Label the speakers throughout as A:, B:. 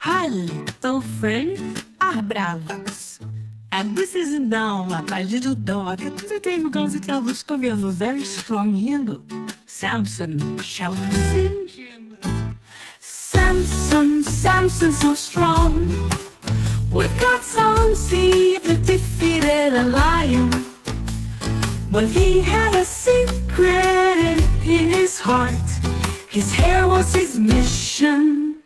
A: Hi, little friend. Bravas. And this is now my little dog. Today we're going to tell the story of a very strong hero, Samson. Shall we sing? Samson so strong. With God's arms he even defeated a lion. But he had a secret in his heart. His hair was his mission.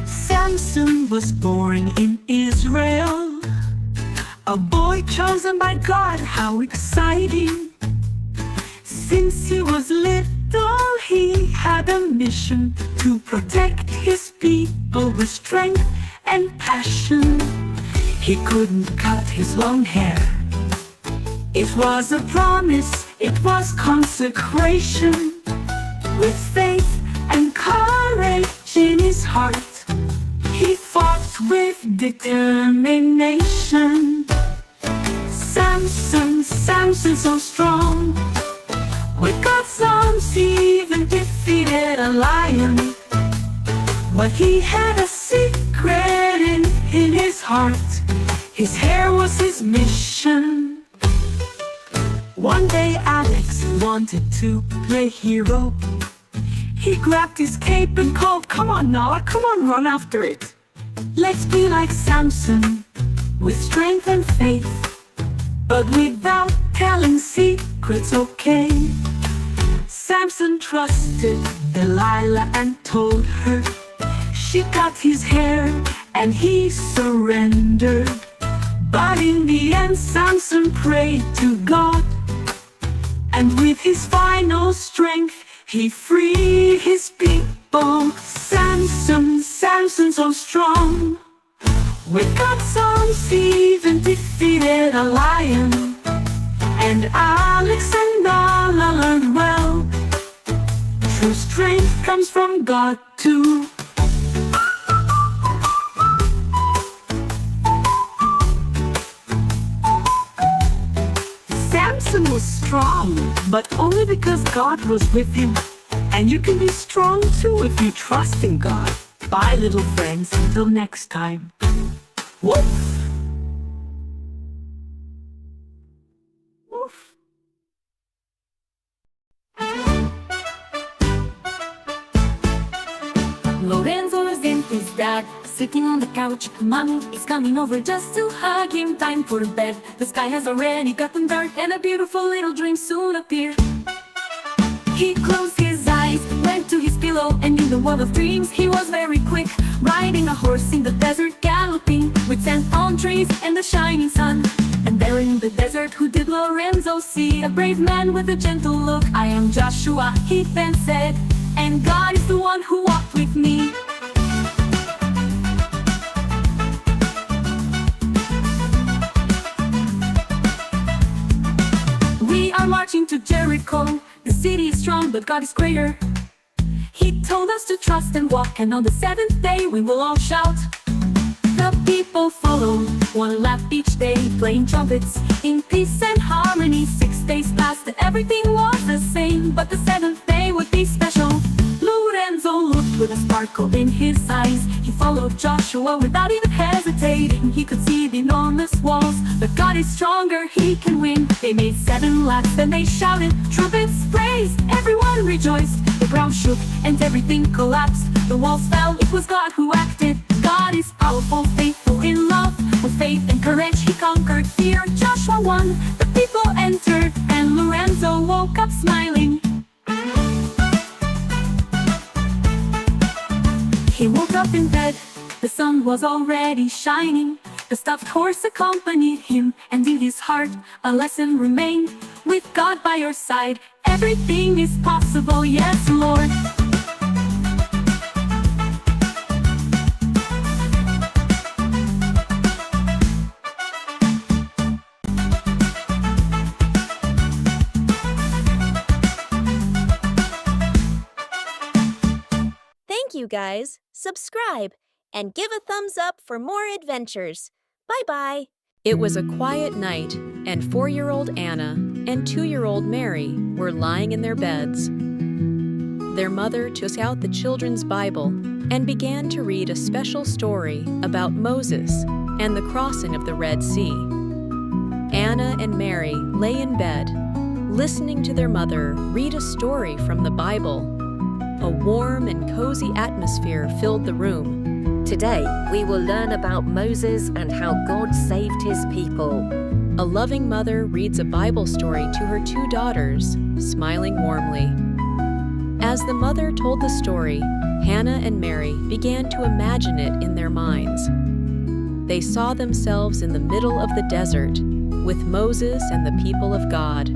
A: Samson was born in Israel, a boy chosen by God. How exciting! Since he was little, he had a mission to protect his people with strength and passion. He couldn't cut his long hair. It was a promise, it was consecration. With faith and courage in his heart, he fought with determination. Samson so strong. With God's arms he even defeated a lion. But he had a secret in his heart. His hair was his mission. One day Alex wanted to play hero. He grabbed his cape and called, "Come on now, come on, run after it. Let's be like Samson, with strength and faith, but without telling secrets, okay?" Samson trusted Delilah and told her. She cut his hair and he surrendered. But in the end Samson prayed to God, and with his final strength he freed his people. Samson so strong. With God's arms he even defeated a lion. And Alex and Dala learned well, true strength comes from God too. Samson was strong, but only because God was with him. And you can be strong too if you trust in God. Bye, little friends, until next time. Woof! Woof! Lorenzo is in his dad, sitting on the couch. Mommy is coming over just to hug him. Time for bed. The sky has already gotten dark, and a beautiful little dream soon appeared. He closed his eyes, went to his pillow, and in the world of dreams he was very quick, riding a horse in the desert, galloping with sand on trees and the shining sun. And there in the desert, who did Lorenzo see? A brave man with a gentle look. "I am Joshua," he then said, "and God is the one who walked with me." We are marching to Jericho. The city is strong, but God is greater. He told us to trust and walk, and on the seventh day we will all shout. The people followed, one lap each day, playing trumpets in peace and harmony. 6 days passed and everything was the same, but the seventh day would be special. Lorenzo looked with a sparkle in his eyes. He followed Joshua without even hesitating. He could see the enormous walls, but God is stronger, he can win. They made 7 laps, then they shouted, trumpets praised, everyone rejoiced. The ground shook and everything collapsed. The walls fell, it was God who acted. God is powerful, faithful in love. With faith and courage he conquered fear. Joshua won, the people entered, and Lorenzo woke up smiling. He woke up in bed, the sun was already shining. The stuffed horse accompanied him, and in his heart a lesson remained. With God by your side, everything is possible, yes, Lord.
B: Thank you guys. Subscribe and give a thumbs up for more adventures. Bye-bye.
C: It was a quiet night, and 4-year-old Anna and 2-year-old Mary were lying in their beds. Their mother took out the children's Bible and began to read a special story about Moses and the crossing of the Red Sea. Anna and Mary lay in bed, listening to their mother read a story from the Bible. A warm and cozy atmosphere filled the room.
D: Today, we will learn about Moses and how God saved his people.
C: A loving mother reads a Bible story to her 2 daughters, smiling warmly. As the mother told the story, Hannah and Mary began to imagine it in their minds. They saw themselves in the middle of the desert, with Moses and the people of God.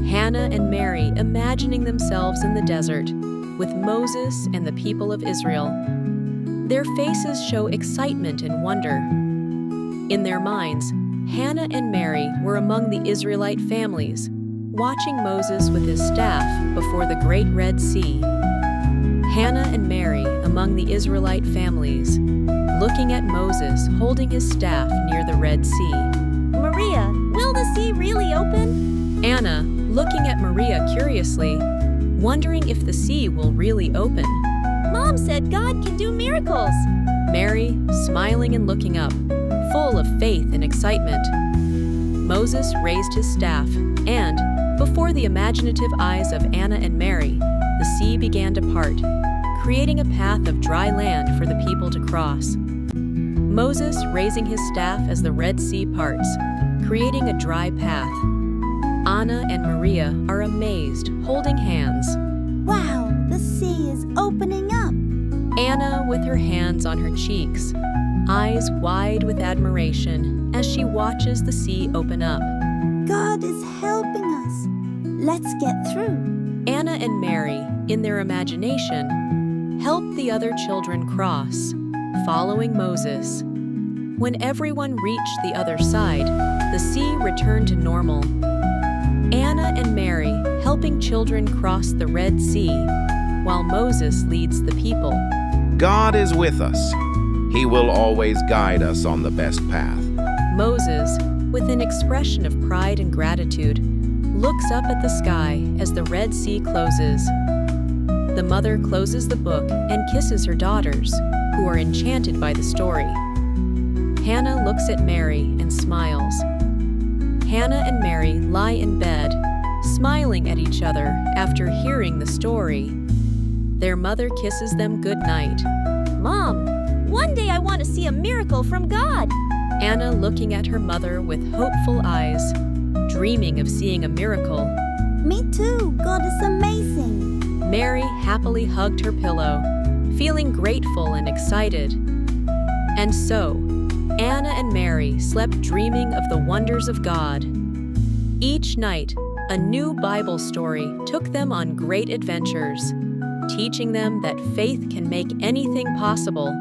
C: Hannah and Mary imagining themselves in the desert, with Moses and the people of Israel. Their faces show excitement and wonder. In their minds, Hannah and Mary were among the Israelite families, watching Moses with his staff before the Great Red Sea. Hannah and Mary among the Israelite families, looking at Moses holding his staff near the Red Sea.
B: Maria, will the sea really open?
C: Anna, looking at Maria curiously, wondering if the sea will really open.
B: Mom said God can do miracles.
C: Mary, smiling and looking up, full of faith and excitement. Moses raised his staff, and, before the imaginative eyes of Anna and Mary, the sea began to part, creating a path of dry land for the people to cross. Moses raising his staff as the Red Sea parts, creating a dry path. Anna and Maria are amazed, holding hands.
E: Wow, the sea is opening up.
C: Anna with her hands on her cheeks, eyes wide with admiration as she watches the sea open up.
E: God is helping us. Let's get through.
C: Anna and Mary, in their imagination, help the other children cross, following Moses. When everyone reached the other side, the sea returned to normal. Anna and Mary helping children cross the Red Sea, while Moses leads the people.
F: God is with us. He will always guide us on the best path.
C: Moses, with an expression of pride and gratitude, looks up at the sky as the Red Sea closes. The mother closes the book and kisses her daughters, who are enchanted by the story. Hannah looks at Mary and smiles. Hannah and Mary lie in bed, smiling at each other after hearing the story. Their mother kisses them good night.
B: Mom, one day I want to see a miracle from God.
C: Anna looking at her mother with hopeful eyes, dreaming of seeing a miracle.
E: Me too. God is amazing.
C: Mary happily hugged her pillow, feeling grateful and excited. And so, Anna and Mary slept dreaming of the wonders of God. Each night, a new Bible story took them on great adventures, teaching them that faith can make anything possible.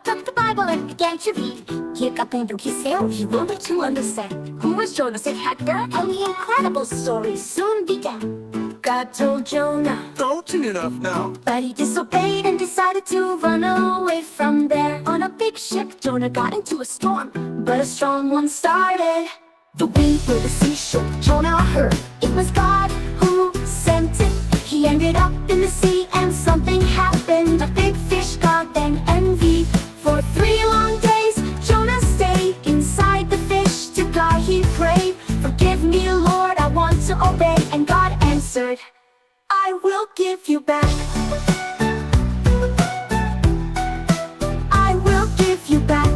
G: Took the Bible and began to read. He got into his hair, he wanted to understand who was Jonas and Hector, and the incredible story soon began. God told Jonah,
H: Don't turn it up now.
G: but he disobeyed and decided to run away from there. On a big ship, Jonah got into a storm, but a strong one started. The wind blew the sea shook, Jonah heard it was God who sent it. He ended up in the sea and something happened. A big fish got then envy. For 3 long days, Jonah stayed inside the fish. To God he prayed, forgive me, Lord, I want to obey. And God answered, I will give you back. I will give you back.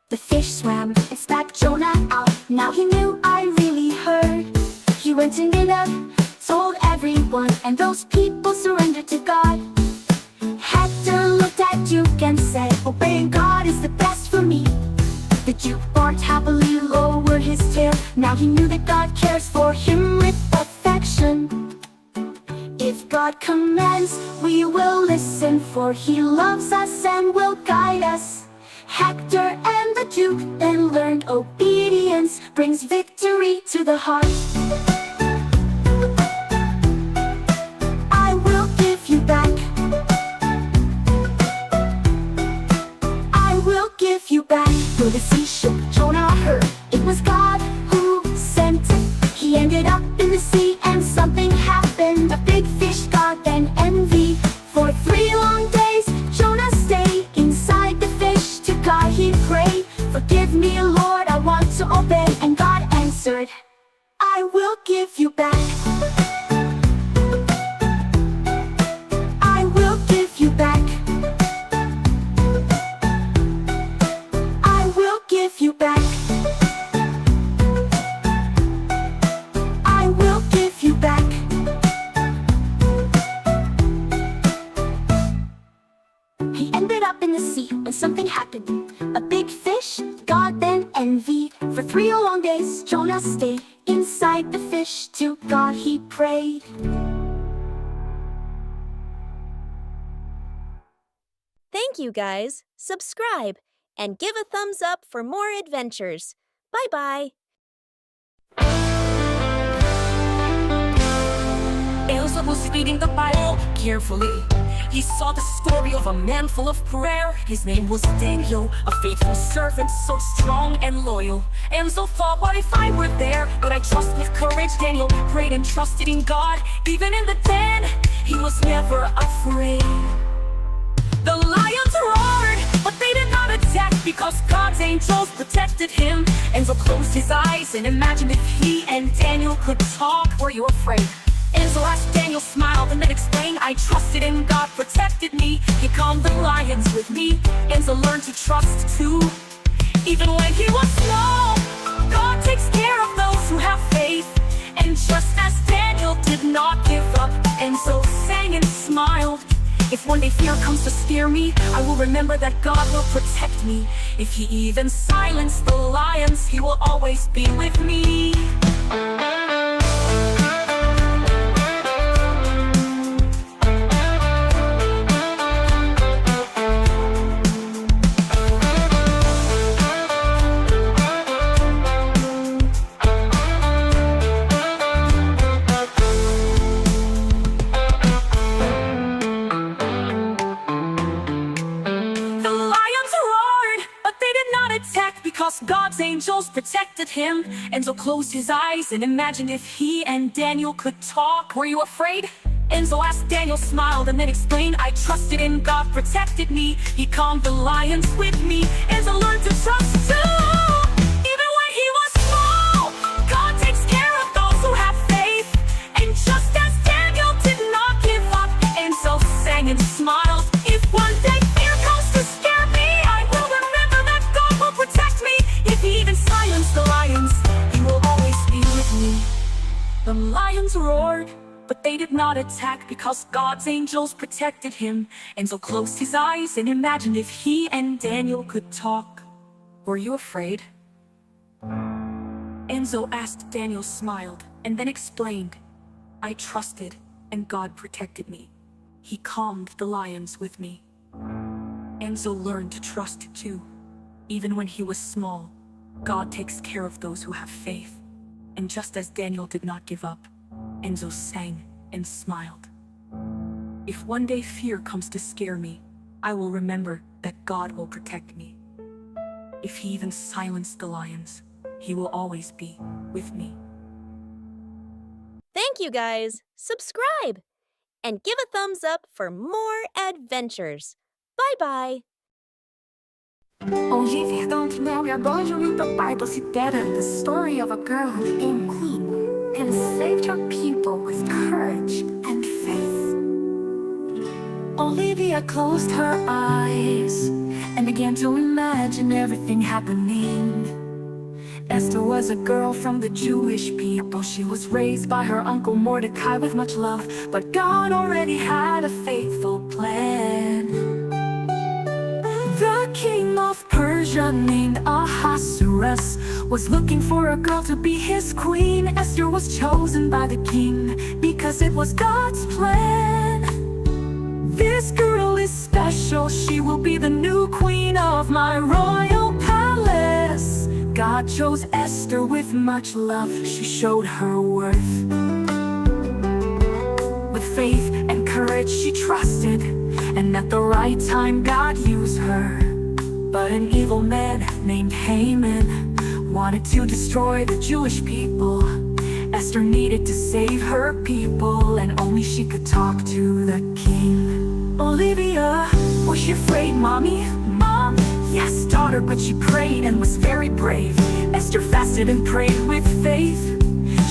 G: The fish swam and spat Jonah out. Now he knew I really heard. He went to Nineveh, told everyone, and those people surrendered to God. Hector looked at Duke and said, obeying God is the best for me. The Duke barked happily, lowered his tail. Now he knew that God cares for him with affection. If God commands, we will listen, for he loves us and will guide us. Hector and the Duke then learned obedience brings victory to the heart. I will give you back. Though the sea shook, Jonah heard it was God who sent. He ended up in the sea and something happened. A big fish got then envy. For 3 long days, Jonah stayed inside the fish. To God he prayed, "Forgive me, Lord, I want to obey." And God answered, "I will give you back. I will give you back. I will give you back. I will give you back." He ended up in the sea when something happened. A big fish, God then envied. For 3 long days, Jonah stayed inside the fish. To God he prayed.
B: Thank you guys. Subscribe and give a thumbs up for more adventures. Bye-bye.
A: Elsa was reading the Bible carefully. He saw the story of a man full of prayer. His name was Daniel, a faithful servant, so strong and loyal. Enzo thought, what if I were there? But I trust with courage. Daniel prayed and trusted in God. Even in the den, he was never afraid. The lions roared, but they did not attack because God's angels protected him. Enzo closed his eyes and imagined if he and Daniel could talk. Were you afraid? Enzo asked. Daniel smiled and then explained, "I trusted in God, protected me. He calmed the lions with me." Enzo learned to trust too. Even when he was small, God takes care of those who have faith. And just as Daniel did not give up, Enzo sang and smiled. "If one day fear comes to scare me, I will remember that God will protect me. If he even silenced the lions, he will always be with me." Because God's angels protected him. Enzo closed his eyes and imagined if he and Daniel could talk. Were you afraid? Enzo asked. Daniel smiled and then explained, "I trusted in God, protected me. He calmed the lions with me." Enzo learned to trust too. Even when he was small, God takes care of those who have faith. And just as Daniel did not give up, Enzo sang and smiled. "If one day fear comes to scare me, I will remember that God will protect me. If he even silenced the lions, he will always be with me." The lions roared, but they did not attack because God's angels protected him. Enzo closed his eyes and imagined if he and Daniel could talk. Were you afraid? Enzo asked. Daniel smiled and then explained, "I trusted and God protected me. He calmed the lions with me." Enzo learned to trust too. Even when he was small, God takes care of those who have faith. And just as Daniel did not give up, Enzo sang and smiled. "If one day fear comes to scare me, I will remember that God will protect me. If he even silenced the lions, he will always be with me."
B: Thank you guys. Subscribe and give a thumbs up for more adventures. Bye-bye.
G: Olivia don't know you're going to read the Bible better. The story of a girl who became queen and saved her people with courage and faith. Olivia closed her eyes and began to imagine everything happening. Esther was a girl from the Jewish people. She was raised by her uncle Mordecai with much love, but God already had a faithful plan. The king of Persia named Ahasuerus was looking for a girl to be his queen. Esther was chosen by the king because it was God's plan. This girl is special, she will be the new queen of my royal palace. God chose Esther with much love, she showed her worth. With faith and courage she trusted, and at the right time God used her.
A: But an evil man named Haman wanted to destroy the Jewish people. Esther needed to save her people, and only she could talk to the king. Olivia, was she afraid, Mommy? Mom? Yes, daughter, but she prayed and was very brave. Esther fasted and prayed with faith.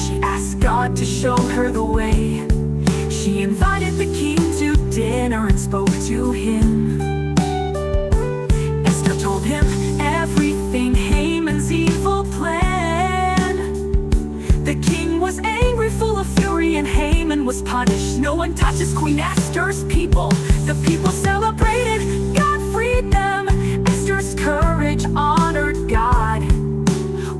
A: She asked God to show her the way. She invited the king to dinner and spoke to him. Esther told him everything, Haman's evil plan. The king was angry, full of fury, and Haman was punished. No one touches Queen Esther's people. The people celebrated, God freed them. Esther's courage honored God.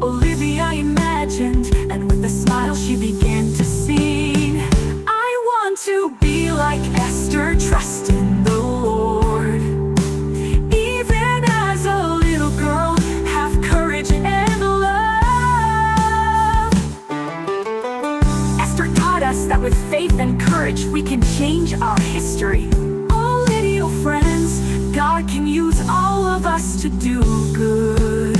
A: Olivia imagined, and with a smile she began to sing. I want to be like Esther, trust in the Lord. Even as a little girl, have courage and love. Esther taught us that with faith and courage we can change our history. Oh, little friends, God can use all of us to do good.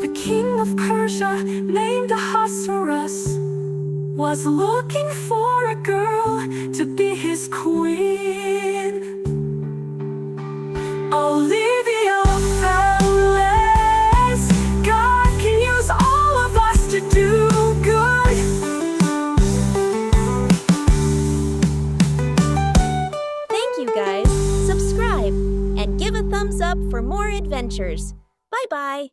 A: The king of Persia, named Ahasuerus, was looking for a girl to be his queen. Olivia Fowles, God can use all of us to do good.
B: Thank you guys. Subscribe and give a thumbs up for more adventures. Bye-bye.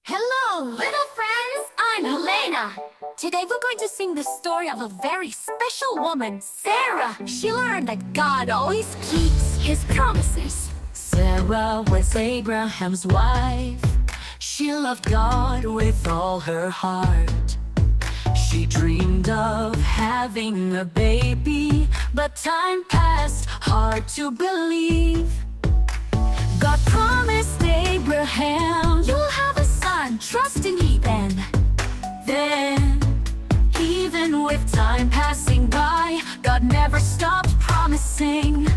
G: Hello, little friends. I'm Helena. Today we're going to sing the story of a very special woman, Sarah. She learned that God always keeps his promises. Sarah was Abraham's wife. She loved God with all her heart. She dreamed of having a baby, but time passed, hard to believe. God promised Abraham, you'll have a son, trust in me then. Then, even with time passing by, God never stopped promising.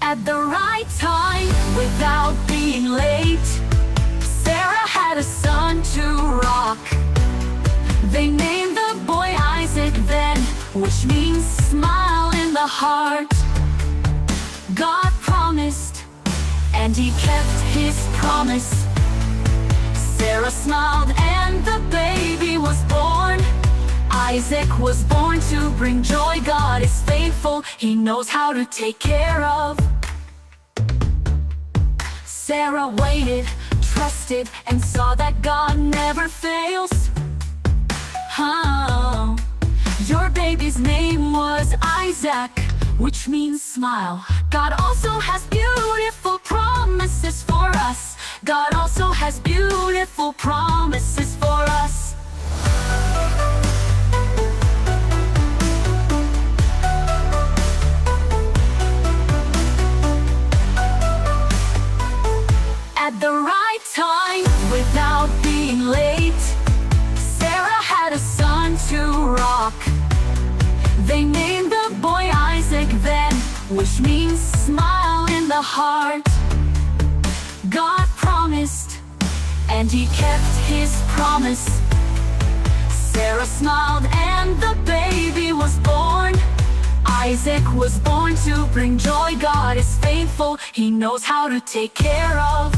G: At the right time, without being late, Sarah had a son to rock. They named the boy Isaac then, which means smile in the heart. God promised, and he kept his promise. Sarah smiled and the baby was born. Isaac was born to bring joy. God is faithful, he knows how to take care of. Sarah waited, trusted, and saw that God never fails. Oh, your baby's name was Isaac, which means smile. God also has beautiful promises for us. God also has beautiful promises for us. At the right time, without being late, Sarah had a son to rock. They named the boy Isaac then, which means smile in the heart. God promised, and he kept his promise. Sarah smiled and the baby was born. Isaac was born to bring joy. God is faithful, he knows how to take care of.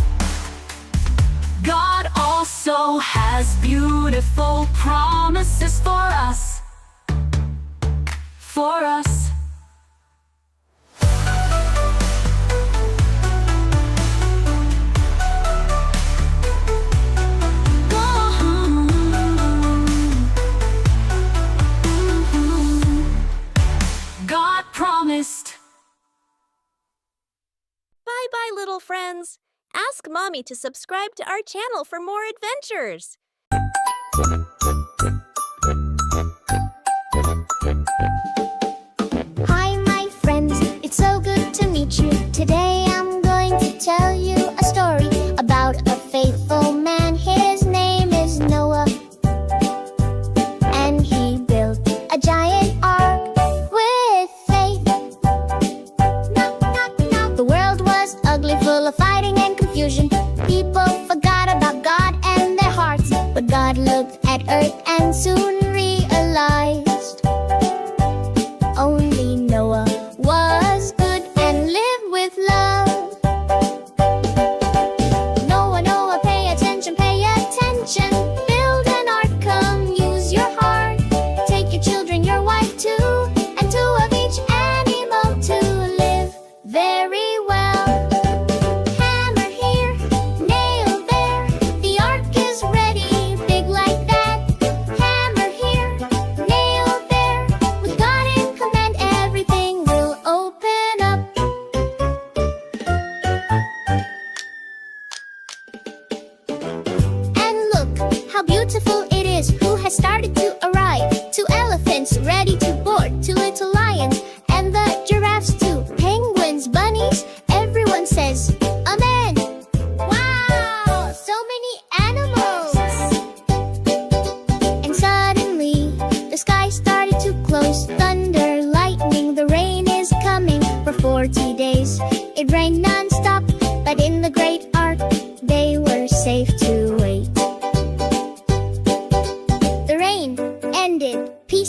G: God also has beautiful promises for us. For us. God promised.
B: Bye-bye, little friends. Ask Mommy to subscribe to our channel for more adventures.
G: Hi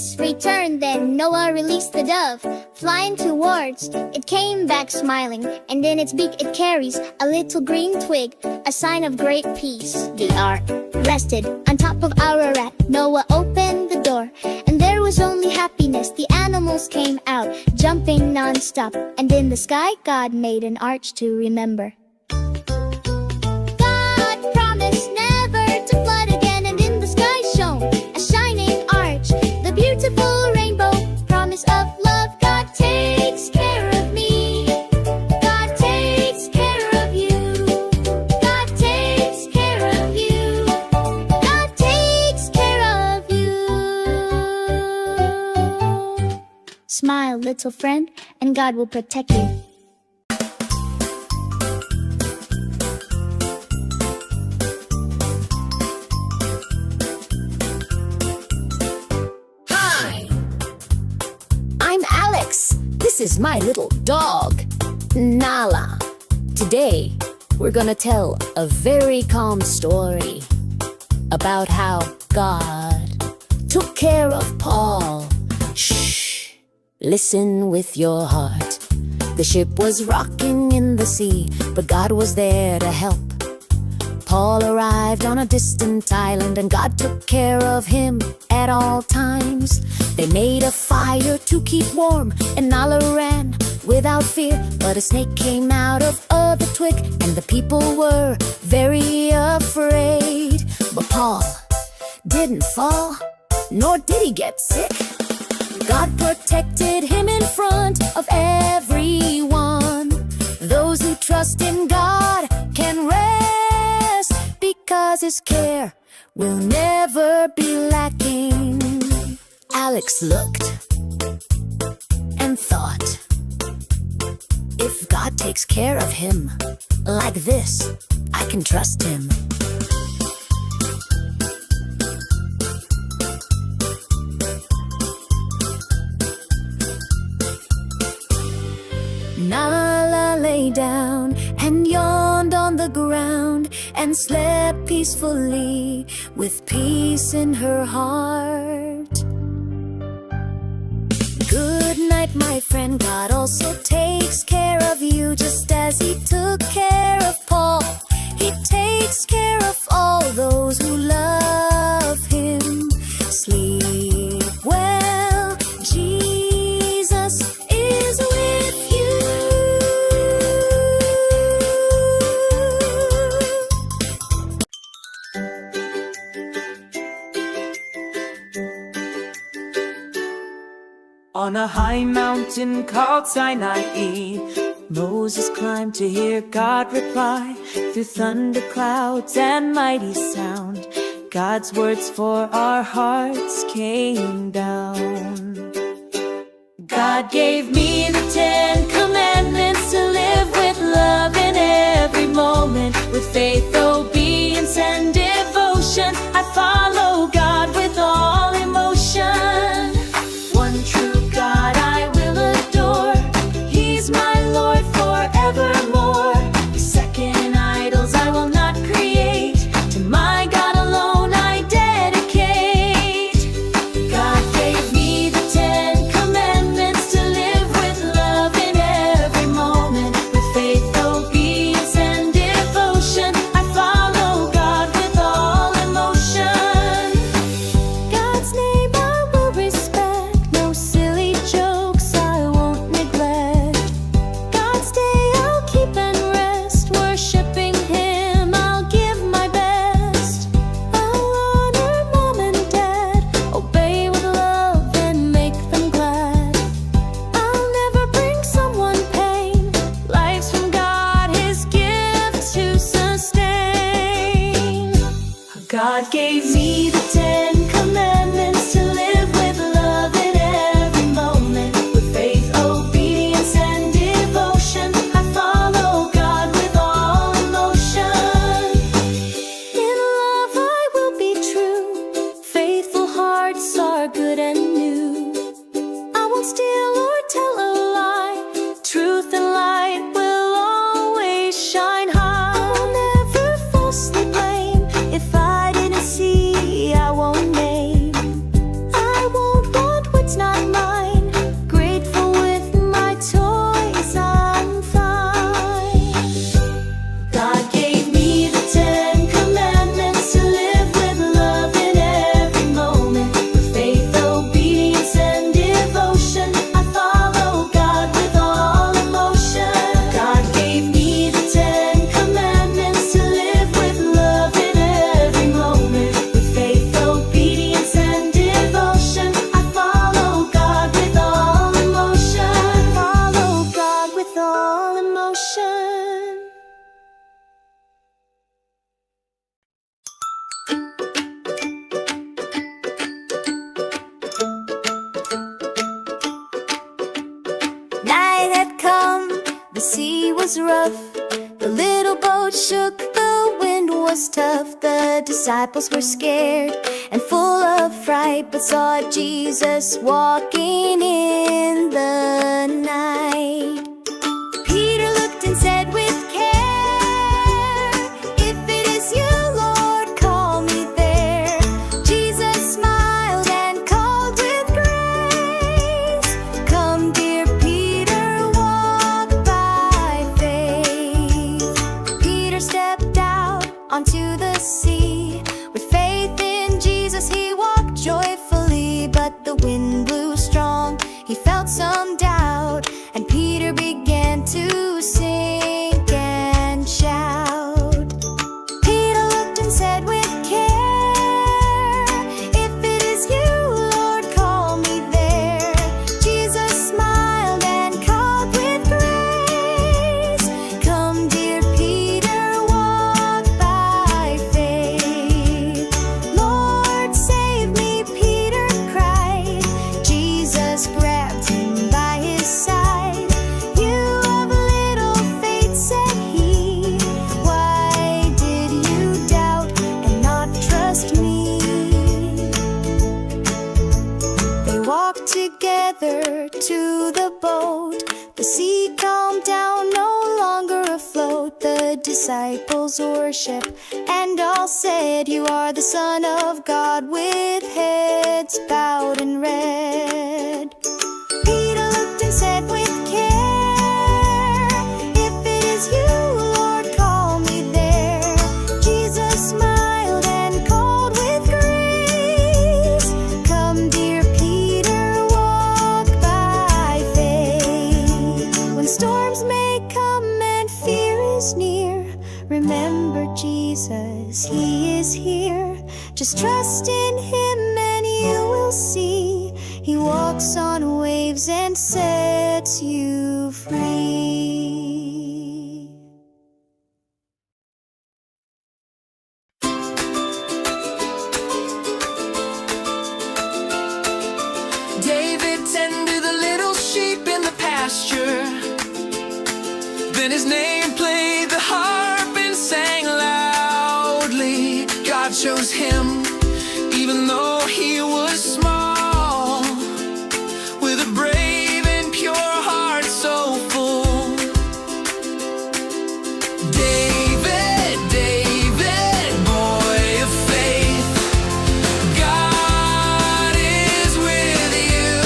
H: peace returned. Then Noah released the dove, flying towards. It came back smiling, and in its beak it carries a little green twig, a sign of great peace. The ark rested on top of Ararat. Noah opened the door, and there was only happiness. The animals came out, jumping non-stop, and in the sky God made an arch to remember. God promised never to flood again, and in the sky shone a shining arch, the beautiful rainbow, promise of love. God takes care of me. God takes care of you. God takes care of you. God takes care of you. Smile, little friend, and God will protect you.
D: I'm Alex. This is my little dog, Nala. Today, we're gonna tell a very calm story about how God took care of Paul. Shh, listen with your heart. The ship was rocking in the sea, but God was there to help. Paul arrived on a distant island, and God took care of him at all times. They made a fire to keep warm, and Nala ran without fear. But a snake came out of the twig, and the people were very afraid. But Paul didn't fall, nor did he get sick. God protected him in front of everyone. Those who trust in God can rest, because His care will never be lacking. Alex looked and thought, if God takes care of him like this, I can trust him. Nala lay down and yawned on the ground and slept peacefully with peace in her heart. Good night, my friend. God also takes care of you, just as He took care of Paul. He takes care of all those who love Him. Sleep well, Jesus is with you.
A: On a high mountain called Sinai, Moses climbed to hear God reply. Through thunder clouds and mighty sound, God's words for our hearts came down. God gave me the 10 commandments to live with love in every moment. With faith, obedience, and devotion, I follow God with all emotion. One true God I will adore, He's my Lord forevermore. The second idols I will not create, to my God alone I dedicate. God gave me the 10 commandments to live with love in every moment. With faith, obedience, and devotion, I follow
H: was rough. The little boat shook, the wind was tough. The disciples were scared and full of fright, but saw Jesus walking in the night. Peter looked and said with care, "If it is you, Lord, call me there." Jesus smiled and called with grace, "Come, dear Peter, walk by faith." Peter stepped out onto the sea. With faith in Jesus, he walked joyfully, but the wind blew strong. He felt some doubt, and Peter began to sink and shout. Peter looked and said with care, "If it is you, Lord, call me there." Jesus smiled and called with grace, "Come, dear Peter, walk by faith." "Lord, save me," Peter cried. Jesus grabbed him by his side. "You have little faith," said he. "Why did you doubt and not trust me?" They walked together to the boat. The sea calmed down, no longer afloat. The disciples worship and all said, "You are the Son of God," with heads bowed and red. Peter looked and said with care, "If it is you, Lord, call me there." Jesus smiled and called with grace, "Come, dear Peter, walk by faith." When storms may come and fear is near, remember Jesus, he is here. Just trust in him and you will see. He walks on waves and sets you free.
A: David tended the little sheep in the pasture. Then his name played the harp and sang loudly. God chose him, even though he was small, with a brave and pure heart so full. David, David, boy of faith, God is with you.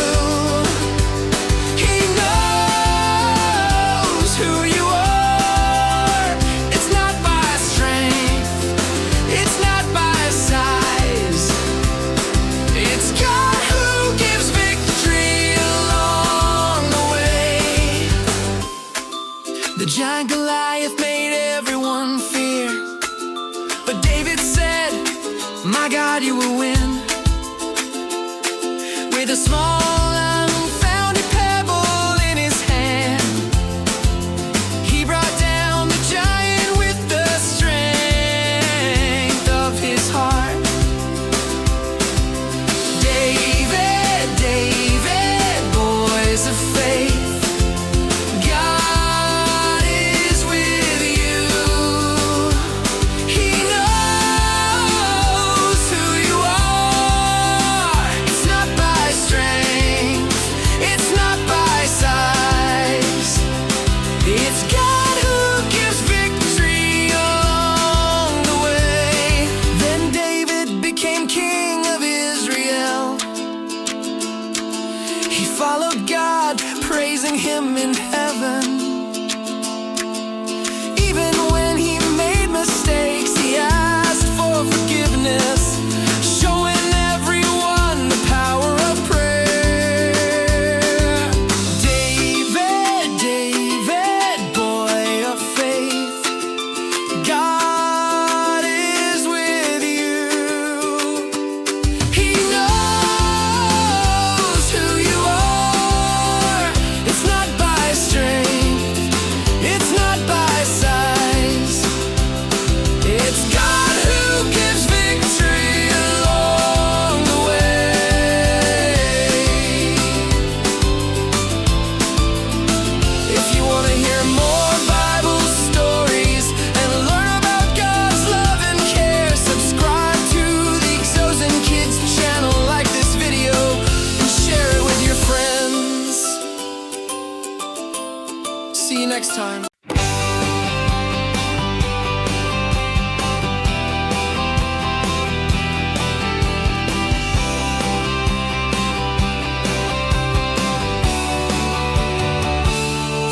A: He knows who you are. It's not by strength, it's not by size. It's God who gives victory along the way. The giant Goliath made everyone fear, but David said, "My God, you will win." With a small unfounded pebble in his hand, he brought down the giant with the strength of his heart. David, David, boys of faith, God is with you. He knows who you are. It's not by strength, it's not by size. It's God who gives victory along the way. Then David became king of Israel. He followed God, praising him in heaven. Even when he made mistakes, he asked for forgiveness, showing everyone the power of prayer. David, David, boy of faith, God is with you. He knows who you are. It's not by strength,
I: next time.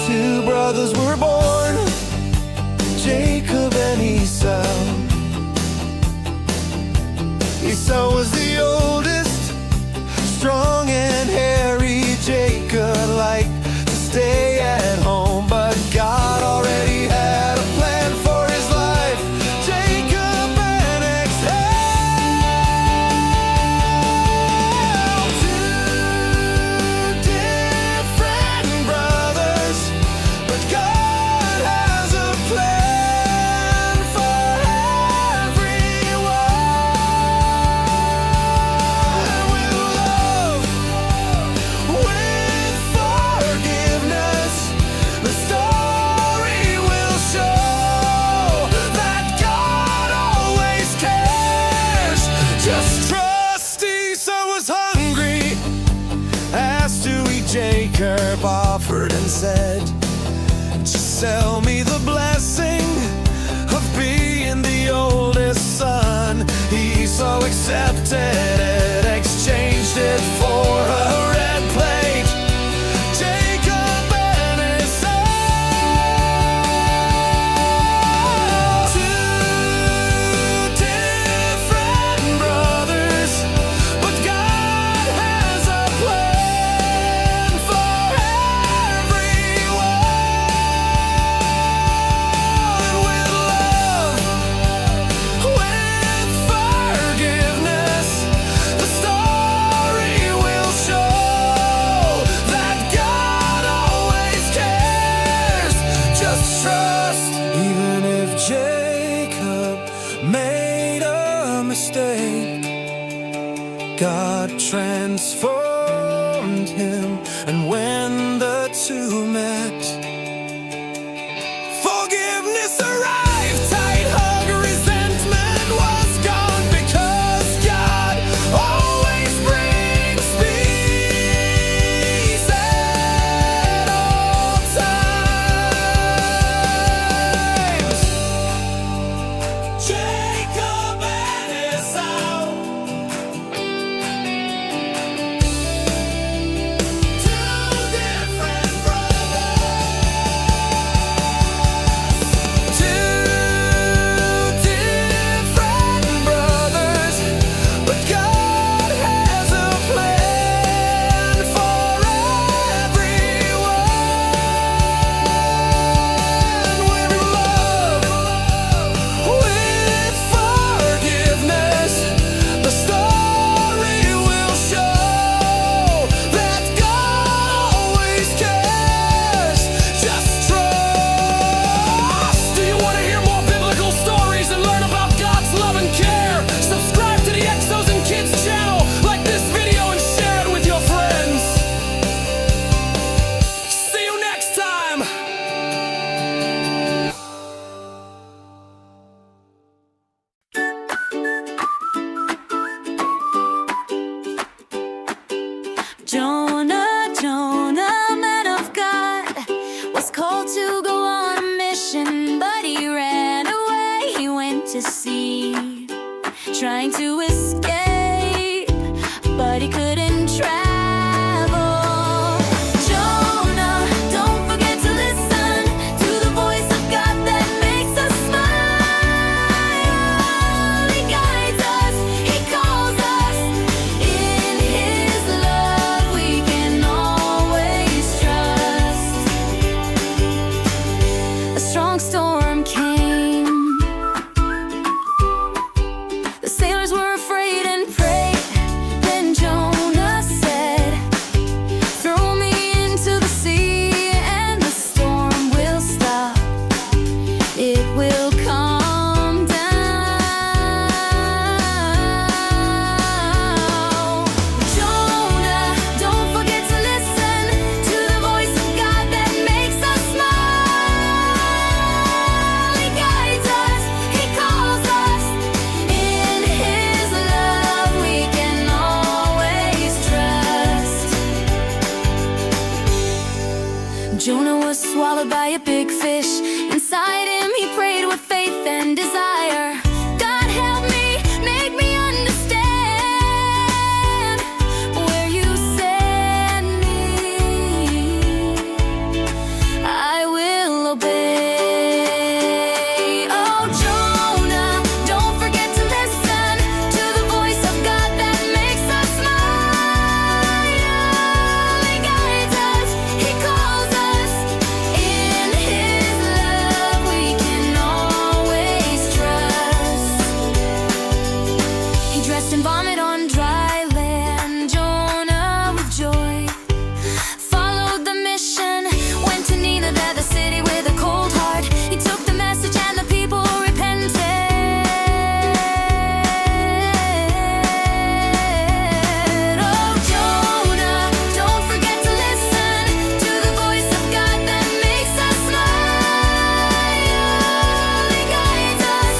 J: Two brothers were born, Jacob and Esau. Esau was the oldest, strong and hairy. Jacob liked to stay at home, but God already had a plan for his life. Jacob and exhale, two different brothers, but God has a plan for everyone. With love, with forgiveness, the story will show that God always cares. Just trust. Esau was hungry, asked to eat. Jacob offered and said, just sell me the blessing of being the oldest son. Esau accepted it, exchanged it for a red plate. Jacob and Esau, two different brothers, but God has a plan for everyone. With love, with forgiveness, the story will show that God always cares. Just trust. Even if Jacob made a mistake, God transformed him, and when the two met, forgiveness arrived. Tight hug, resentment was gone, because God always brings peace at all times. Jacob and Esau, two
I: Jonah was swallowed by a big fish. Inside him he prayed with faith and desire. God help me, make me understand where you send me. I will obey. Oh Jonah, don't forget to listen to the voice of God that makes us smile. He guides us, he calls us. In his love we can always trust. He dressed in vomit on dry land. Jonah with joy followed the mission, went to Nineveh, the city with a cold heart. He took the message and the people repented. Oh Jonah, don't forget to listen to the voice of God that makes us smile. He guides us,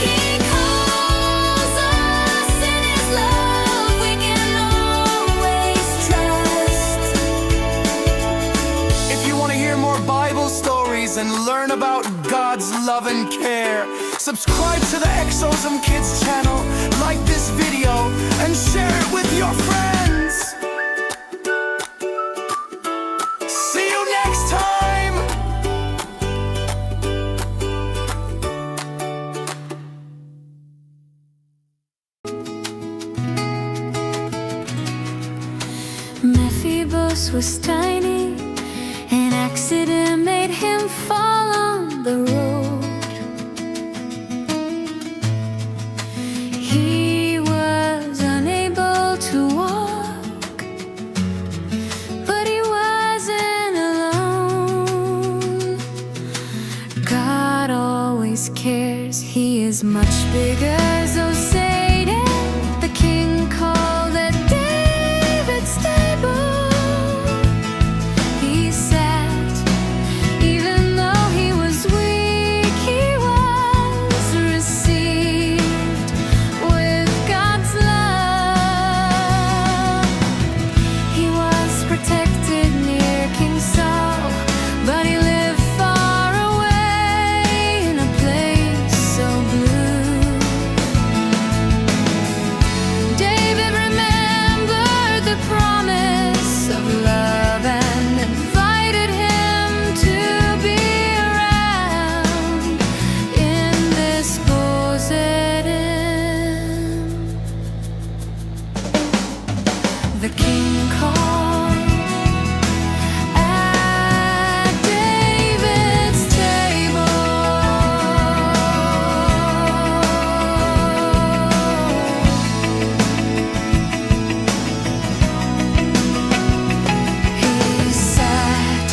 I: he calls us. In his love we can always trust.
J: If you want to hear more Bible stories and learn about God's love and care, subscribe to the Exosm Kids channel, like this video, and share it with your friends. See you next time!
I: Mephibosheth was tiny. An accident made him fall on the road. He was unable to walk, but he wasn't alone. God always cares, he is much bigger. So Satan, the king, called at David's table. He sat, even though he was weak, he was received with God's love. He was protected near King Saul, but he lived far away in a place so blue. David remembered the promise of love and invited him to be around in this Inn. The king called at David's He sat,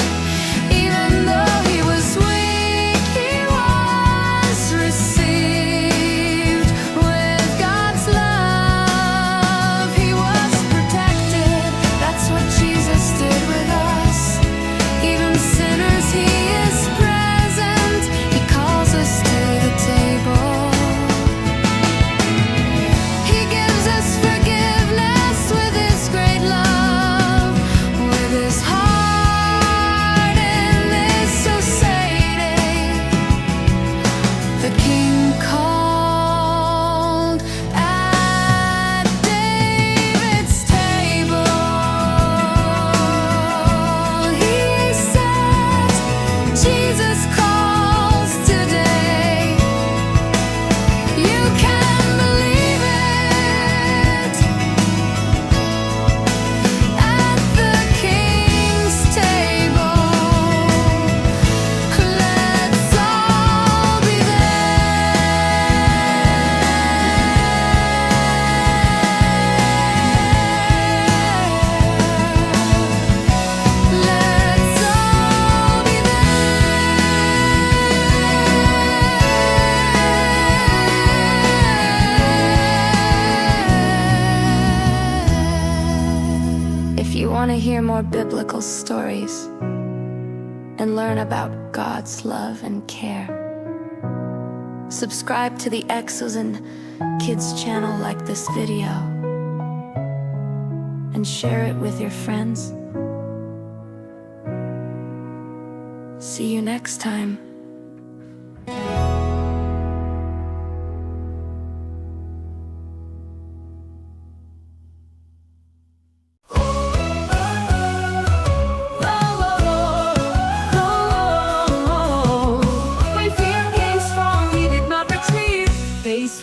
I: even though he was weak, he was received with God's love. He was protected, that's what Jesus did with us. Even sinners, he is present, he calls us to the table. He gives us forgiveness with his great love, with his heart in this society. The king called at David's table. He said, Jesus calls today. You can believe it. At the king's table, let's all be Let's all be If you want to hear more biblical stories and learn about God's love and care, subscribe to the Exosm Kids channel, like this video, and share it with your friends.
A: See you next time.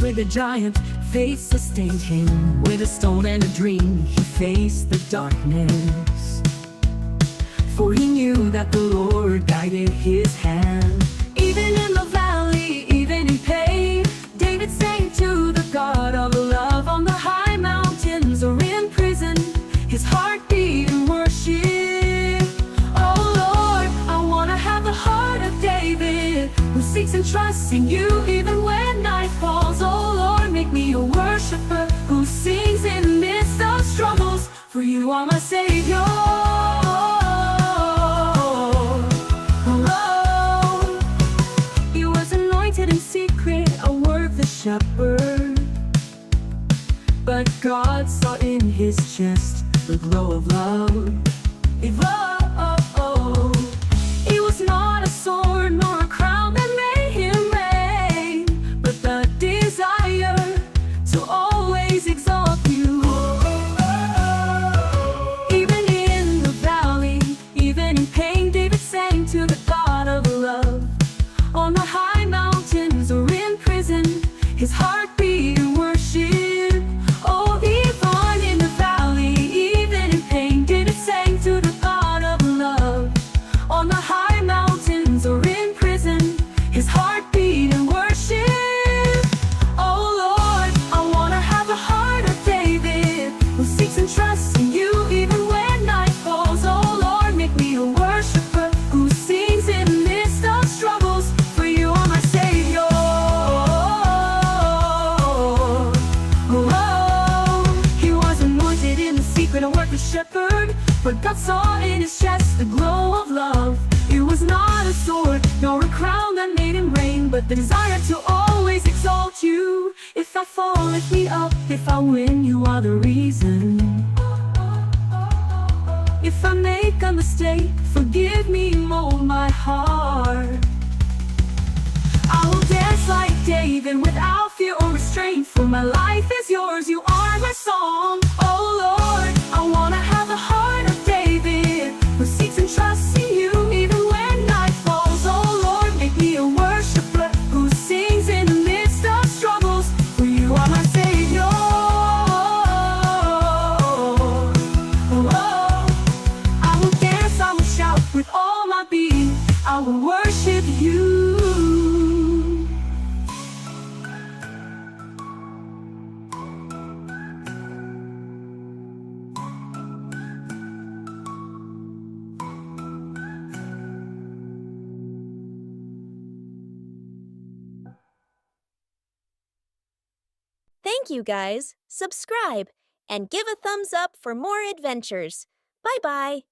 A: With a giant, faith sustained him. With a stone and a dream, he faced the darkness. For he knew that the Lord guided his hand. Even in the valley, even in pain, David sang to the God of love. On the high mountains or in prison, his heart beat in worship. Oh Lord, I want to have the heart of David, who seeks and trusts in you even when night falls. Oh Lord, make me a worshiper who sings in the midst of struggles, for you are my Savior. Oh, he was anointed in secret, a worthless shepherd, but God saw in his chest the glow of love. It was not a sword nor a crown that made him reign, but the desire to always exalt you. Even in the valley, even in pain, David sang to the God of love. On the high mountains or in prison, his heart beat in worship. Oh, even in the valley, even in pain, David sang to the God of love. On the high mountains or in prison, his heart beat in worship. Oh Lord, I want to have the heart of David, who seeks and trusts in you even when night falls. Oh Lord, make me a worshiper who sings in the midst of struggles, for you are my Savior. Oh, he was anointed in the secret, a worthless shepherd, but God saw in his chest the glow of love. It was not a sword nor a crown that made him reign, but the desire to always exalt you. If I fall, lift me up. If I win, you are the reason. If I make a mistake, forgive me, mold my heart. I will dance like David without fear or restraint, for my life is yours, you are my song. Oh Lord, I want to have the heart of David, who seeks and trusts in you even when night falls. Oh Lord, make me a worshiper who sings in the midst of struggles, for you are my Savior. Oh, I will dance, I will shout with all my being, I will worship you.
B: Thank you guys. Subscribe and give a thumbs up for more adventures. Bye-bye.